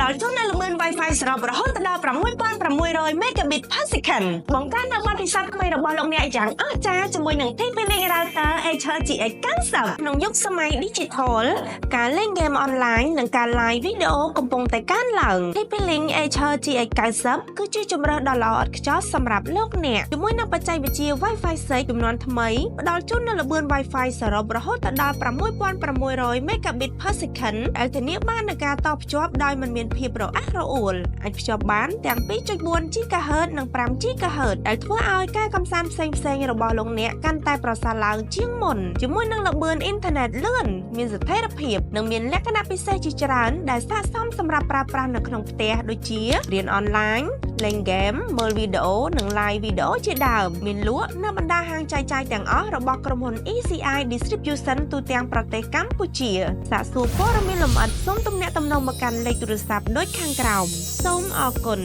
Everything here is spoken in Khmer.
ដល់ជូននៅល្បឿន Wi-Fi សរុបរហូតដល់ 6,600 Megabit per second បង្កើននូវបទពិសោធន៍ថ្មីរបស់លោកអ្នកយ៉ាងអស្ចារ្យជាមួយនឹង TP-Link Router HRGX 90ក្នុងយុគសម័យ Digital ការលេងហ្គេមអនឡាញនិងការ Live វីដេអូកំពុងតែកើនឡើង TP-Link HRGX 90គឺជាជម្រើសដ៏ល្អឥតខ្ចោះសម្រាប់លោកអ្នកជាមួយនឹងបច្ចេកវិទ្យា Wi-Fi 6ចំនួនថ្មីផ្ដល់ជូននូវល្បឿន Wi-Fi សរុបរហូតដល់ 6,600 Megabit per second ដែលធានាបាននូវការតភ្ជាប់ដោយមិនមានភាពរអាក់រអួលអាចភ្ជាប់បានទាំង 2.4 GHz និង 5 GHz ដែលធ្វើឲ្យការកម្សាន្តផ្សេងៗរបស់លោកអ្នកកាន់តែប្រសើរឡើងជាងមុនជាមួយនឹងល្បឿនអ៊ីនធឺណិតលឿនមានស្ថិរភាពនិងមានលក្ខណៈពិសេសជាច្រើនដែលស័ក្តិសមសម្រាប់ប្រើប្រាស់នៅក្នុងផ្ទះដូចជារៀនអនឡាញលេងហ្គេមមើលវីដេអូនិង Live វីដេអូជាដើមមានលក់នៅបណ្ដាហាងចែកចាយទាំងអស់របស់ក្រុមហ៊ុន ECI Distribution ទូទាំងប្រទេសកម្ពុជាសាកសួរព័ត៌មានលម្អិតសូមទំនាក់ទំនងមកកាន់លេខទូរស័ព្ទដូចខាងក្រោមសូមអរគុណ